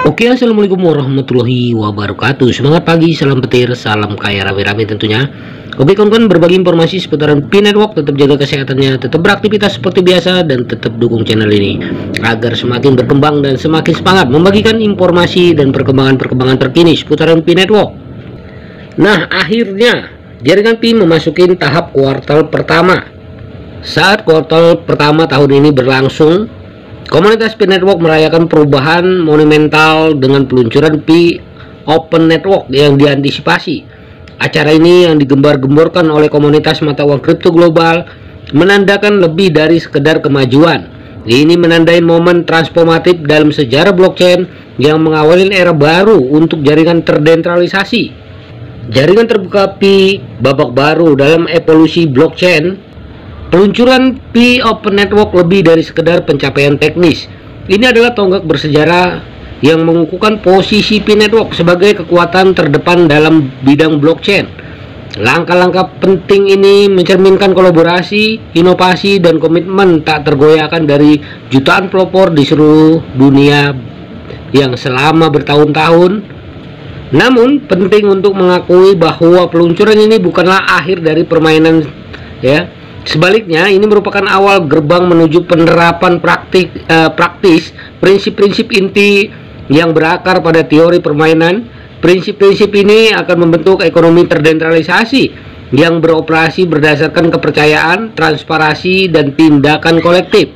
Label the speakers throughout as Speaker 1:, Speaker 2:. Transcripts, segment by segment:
Speaker 1: Oke, assalamualaikum warahmatullahi wabarakatuh. Semangat pagi, salam petir, salam kaya rame-rame tentunya. Oke kawan-kawan, berbagi informasi seputaran Pi Network. Tetap jaga kesehatannya, tetap beraktivitas seperti biasa, dan tetap dukung channel ini agar semakin berkembang dan semakin semangat membagikan informasi dan perkembangan terkini seputaran Pi Network. Nah, akhirnya jaringan Pi memasuki tahap kuartal pertama. Saat kuartal pertama tahun ini berlangsung, komunitas Pi Network merayakan perubahan monumental dengan peluncuran Pi Open Network yang diantisipasi. Acara ini yang digembar-gemborkan oleh komunitas mata uang kripto global menandakan lebih dari sekedar kemajuan. Ini menandai momen transformatif dalam sejarah blockchain yang mengawali era baru untuk jaringan terdesentralisasi. Jaringan terbuka Pi babak baru dalam evolusi blockchain. Peluncuran Pi Open Network lebih dari sekedar pencapaian teknis. Ini adalah tonggak bersejarah yang mengukuhkan posisi Pi Network sebagai kekuatan terdepan dalam bidang blockchain. Langkah-langkah penting ini mencerminkan kolaborasi, inovasi, dan komitmen tak tergoyahkan dari jutaan pelopor di seluruh dunia yang selama bertahun-tahun. Namun, penting untuk mengakui bahwa peluncuran ini bukanlah akhir dari permainan, ya. Sebaliknya, ini merupakan awal gerbang menuju penerapan praktis prinsip-prinsip inti yang berakar pada teori permainan. Prinsip-prinsip ini akan membentuk ekonomi terdesentralisasi yang beroperasi berdasarkan kepercayaan, transparansi, dan tindakan kolektif.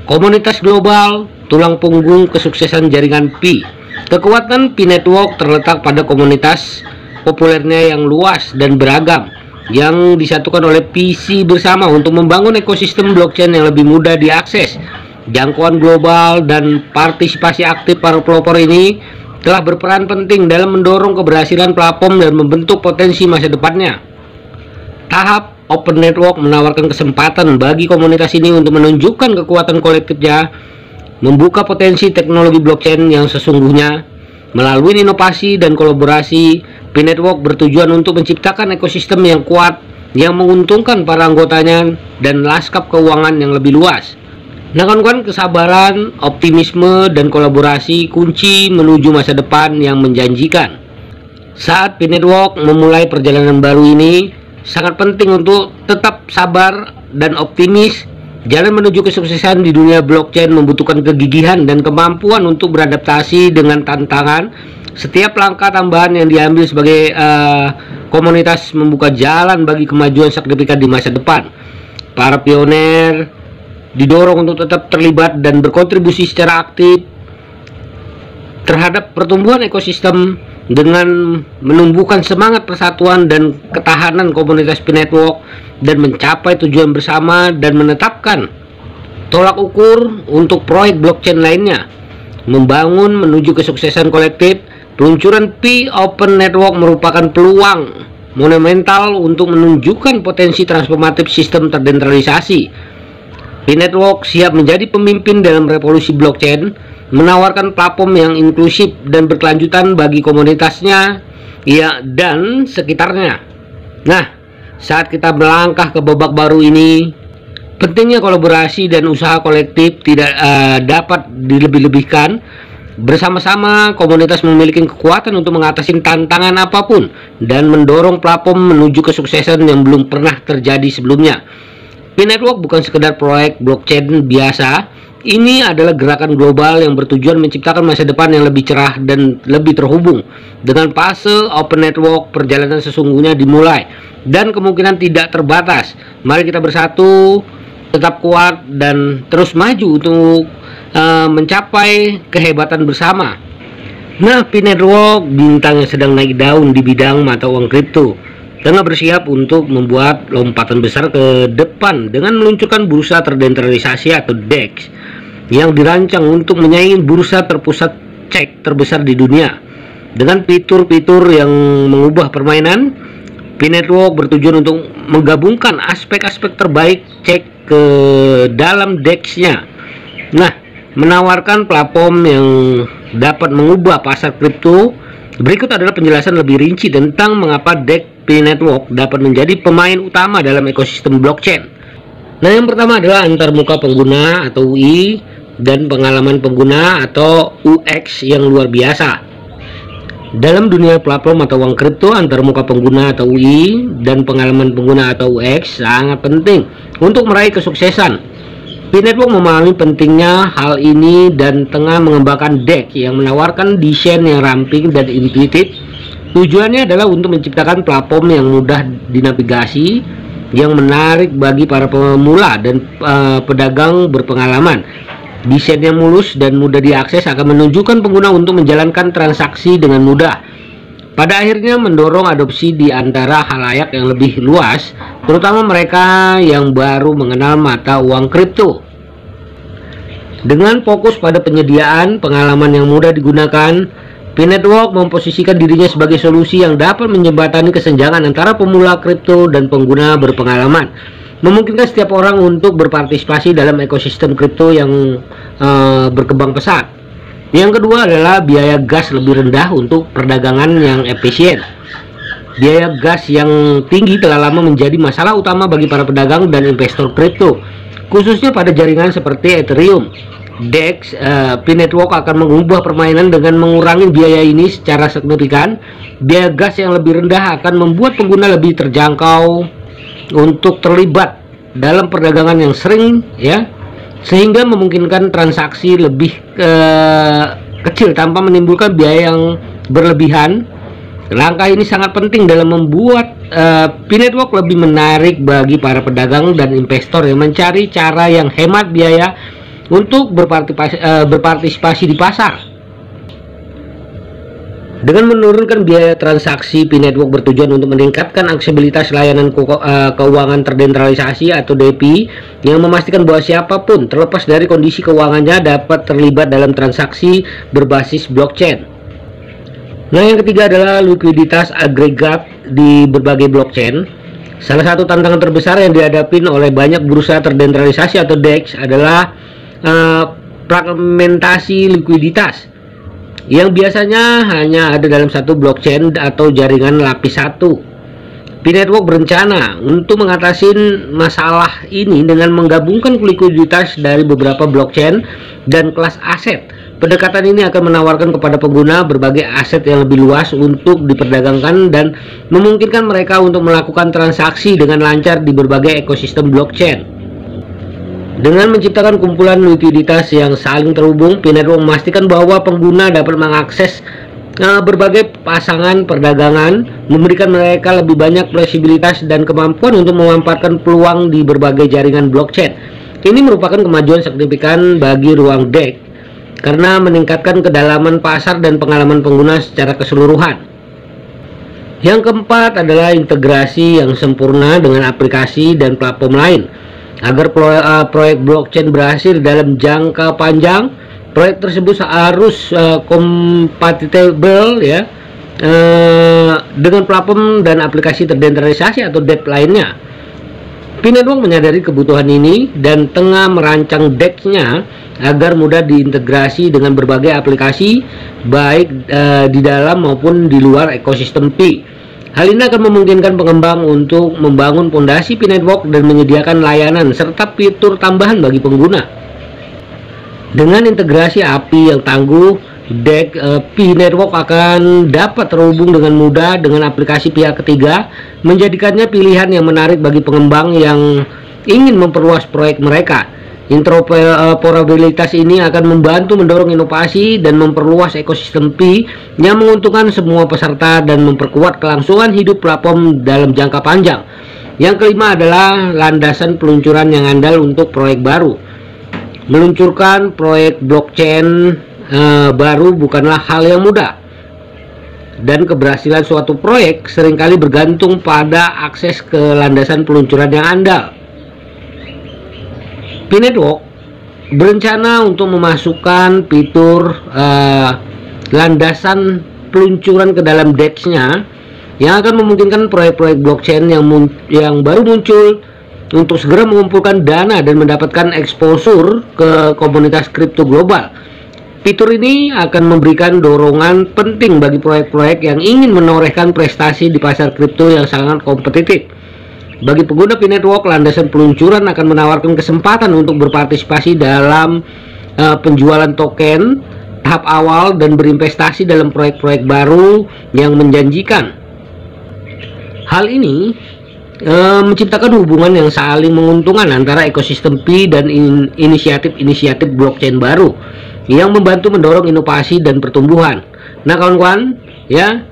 Speaker 1: Komunitas global, tulang punggung kesuksesan jaringan Pi. Kekuatan Pi Network terletak pada komunitas populernya yang luas dan beragam, yang disatukan oleh visi bersama untuk membangun ekosistem blockchain yang lebih mudah diakses. Jangkauan global dan partisipasi aktif para pelopor ini telah berperan penting dalam mendorong keberhasilan platform dan membentuk potensi masa depannya. Tahap Open Network menawarkan kesempatan bagi komunitas ini untuk menunjukkan kekuatan kolektifnya, membuka potensi teknologi blockchain yang sesungguhnya. Melalui inovasi dan kolaborasi, Pi Network bertujuan untuk menciptakan ekosistem yang kuat yang menguntungkan para anggotanya dan lanskap keuangan yang lebih luas. Nah kawan-kawan, kesabaran, optimisme, dan kolaborasi kunci menuju masa depan yang menjanjikan. Saat Pi Network memulai perjalanan baru ini, sangat penting untuk tetap sabar dan optimis. Jalan menuju kesuksesan di dunia blockchain membutuhkan kegigihan dan kemampuan untuk beradaptasi dengan tantangan. Setiap langkah tambahan yang diambil sebagai komunitas membuka jalan bagi kemajuan signifikan di masa depan. Para pioner didorong untuk tetap terlibat dan berkontribusi secara aktif terhadap pertumbuhan ekosistem dengan menumbuhkan semangat persatuan dan ketahanan komunitas Pi Network dan mencapai tujuan bersama dan menetapkan tolak ukur untuk proyek blockchain lainnya. Membangun menuju kesuksesan kolektif, peluncuran Pi Open Network merupakan peluang monumental untuk menunjukkan potensi transformatif sistem terdesentralisasi. Pi Network siap menjadi pemimpin dalam revolusi blockchain, menawarkan platform yang inklusif dan berkelanjutan bagi komunitasnya ya dan sekitarnya. Nah, saat kita melangkah ke babak baru ini, pentingnya kolaborasi dan usaha kolektif tidak dapat dilebih-lebihkan. Bersama-sama, komunitas memiliki kekuatan untuk mengatasi tantangan apapun dan mendorong platform menuju kesuksesan yang belum pernah terjadi sebelumnya. Pi Network bukan sekedar proyek blockchain biasa. Ini adalah gerakan global yang bertujuan menciptakan masa depan yang lebih cerah dan lebih terhubung. Dengan fase Open Network, perjalanan sesungguhnya dimulai dan kemungkinan tidak terbatas. Mari kita bersatu, tetap kuat, dan terus maju untuk mencapai kehebatan bersama. Nah, Pi Network, bintang yang sedang naik daun di bidang mata uang kripto, tengah bersiap untuk membuat lompatan besar ke depan dengan meluncurkan bursa terdesentralisasi atau DEX yang dirancang untuk menyaingi bursa terpusat cek terbesar di dunia. Dengan fitur-fitur yang mengubah permainan, Pi Network bertujuan untuk menggabungkan aspek-aspek terbaik cek ke dalam DEX-nya. Nah, menawarkan platform yang dapat mengubah pasar kripto. Berikut adalah penjelasan lebih rinci tentang mengapa DEX Pi Network dapat menjadi pemain utama dalam ekosistem blockchain. Nah, yang pertama adalah antarmuka pengguna atau UI. dan pengalaman pengguna atau UX yang luar biasa. Dalam dunia platform atau uang kripto, antarmuka pengguna atau UI dan pengalaman pengguna atau UX sangat penting untuk meraih kesuksesan. P-Network memahami pentingnya hal ini dan tengah mengembangkan DEX yang menawarkan desain yang ramping dan intuitif. Tujuannya adalah untuk menciptakan platform yang mudah dinavigasi, yang menarik bagi para pemula dan pedagang berpengalaman. Desain yang mulus dan mudah diakses akan menunjukkan pengguna untuk menjalankan transaksi dengan mudah. Pada akhirnya mendorong adopsi di antara khalayak yang lebih luas, terutama mereka yang baru mengenal mata uang kripto. Dengan fokus pada penyediaan pengalaman yang mudah digunakan, P-Network memposisikan dirinya sebagai solusi yang dapat menjembatani kesenjangan antara pemula kripto dan pengguna berpengalaman, memungkinkan setiap orang untuk berpartisipasi dalam ekosistem kripto yang berkembang pesat. Yang kedua adalah biaya gas lebih rendah untuk perdagangan yang efisien. Biaya gas yang tinggi telah lama menjadi masalah utama bagi para pedagang dan investor kripto, khususnya pada jaringan seperti Ethereum. DEX, P-Network akan mengubah permainan dengan mengurangi biaya ini secara signifikan. Biaya gas yang lebih rendah akan membuat pengguna lebih terjangkau untuk terlibat dalam perdagangan yang sering, sehingga memungkinkan transaksi lebih kecil tanpa menimbulkan biaya yang berlebihan. Langkah ini sangat penting dalam membuat P-Network lebih menarik bagi para pedagang dan investor yang mencari cara yang hemat biaya untuk berpartisipasi di pasar. Dengan menurunkan biaya transaksi, P-Network bertujuan untuk meningkatkan aksesibilitas layanan keuangan terdesentralisasi atau DeFi yang memastikan bahwa siapapun terlepas dari kondisi keuangannya dapat terlibat dalam transaksi berbasis blockchain. Nah, yang ketiga adalah likuiditas agregat di berbagai blockchain. Salah satu tantangan terbesar yang dihadapi oleh banyak bursa terdesentralisasi atau DEX adalah fragmentasi likuiditas yang biasanya hanya ada dalam satu blockchain atau jaringan lapis satu. P-Network berencana untuk mengatasi masalah ini dengan menggabungkan likuiditas dari beberapa blockchain dan kelas aset. Pendekatan ini akan menawarkan kepada pengguna berbagai aset yang lebih luas untuk diperdagangkan dan memungkinkan mereka untuk melakukan transaksi dengan lancar di berbagai ekosistem blockchain. Dengan menciptakan kumpulan likuiditas yang saling terhubung, P-Network memastikan bahwa pengguna dapat mengakses berbagai pasangan perdagangan, memberikan mereka lebih banyak fleksibilitas dan kemampuan untuk memanfaatkan peluang di berbagai jaringan blockchain. Ini merupakan kemajuan signifikan bagi ruang DEX karena meningkatkan kedalaman pasar dan pengalaman pengguna secara keseluruhan. Yang keempat adalah integrasi yang sempurna dengan aplikasi dan platform lain. Agar proyek blockchain berhasil dalam jangka panjang, proyek tersebut harus kompatibel dengan platform dan aplikasi terdesentralisasi atau DEX lainnya. P-Network menyadari kebutuhan ini dan tengah merancang DEX-nya agar mudah diintegrasi dengan berbagai aplikasi, baik di dalam maupun di luar ekosistem P. Hal ini akan memungkinkan pengembang untuk membangun fondasi P-Network dan menyediakan layanan serta fitur tambahan bagi pengguna. Dengan integrasi API yang tangguh, DEX P-Network akan dapat terhubung dengan mudah dengan aplikasi pihak ketiga, menjadikannya pilihan yang menarik bagi pengembang yang ingin memperluas proyek mereka. Interoperabilitas ini akan membantu mendorong inovasi dan memperluas ekosistem P yang menguntungkan semua peserta dan memperkuat kelangsungan hidup platform dalam jangka panjang. Yang kelima adalah landasan peluncuran yang andal untuk proyek baru. Meluncurkan proyek blockchain baru bukanlah hal yang mudah, dan keberhasilan suatu proyek seringkali bergantung pada akses ke landasan peluncuran yang andal. P-Network berencana untuk memasukkan fitur landasan peluncuran ke dalam DEX-nya yang akan memungkinkan proyek-proyek blockchain yang baru muncul untuk segera mengumpulkan dana dan mendapatkan exposure ke komunitas kripto global. Fitur ini akan memberikan dorongan penting bagi proyek-proyek yang ingin menorehkan prestasi di pasar kripto yang sangat kompetitif. Bagi pengguna P-Network, landasan peluncuran akan menawarkan kesempatan untuk berpartisipasi dalam penjualan token tahap awal dan berinvestasi dalam proyek-proyek baru yang menjanjikan. Hal ini menciptakan hubungan yang saling menguntungkan antara ekosistem Pi dan inisiatif-inisiatif blockchain baru yang membantu mendorong inovasi dan pertumbuhan. Nah kawan-kawan, ya,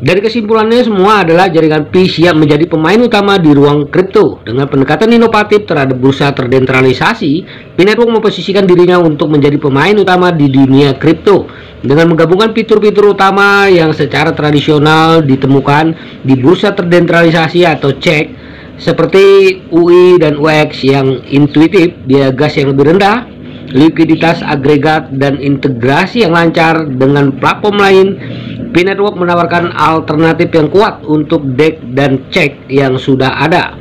Speaker 1: dari kesimpulannya semua adalah jaringan Pi siap menjadi pemain utama di ruang kripto. Dengan pendekatan inovatif terhadap bursa terdesentralisasi, Pi Network memposisikan dirinya untuk menjadi pemain utama di dunia kripto. Dengan menggabungkan fitur-fitur utama yang secara tradisional ditemukan di bursa terdesentralisasi atau CEX, seperti UI dan UX yang intuitif, biaya gas yang lebih rendah, likuiditas agregat, dan integrasi yang lancar dengan platform lain, Pi Network menawarkan alternatif yang kuat untuk DEX dan CEX yang sudah ada.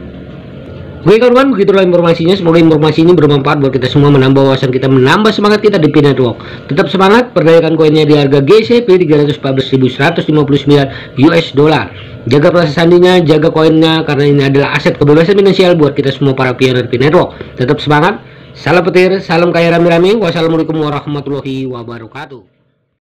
Speaker 1: Oke kawan-kawan, begitulah informasinya. Semoga informasi ini bermanfaat buat kita semua, menambah wawasan kita, menambah semangat kita di Pi Network. Tetap semangat, perdayakan koinnya di harga GCP 314.159 US dollar. Jaga proses sandinya, jaga koinnya, karena ini adalah aset kebebasan finansial buat kita semua para pioner Pi Network. Tetap semangat, salam petir, salam kaya rame-rame. Wassalamualaikum warahmatullahi wabarakatuh.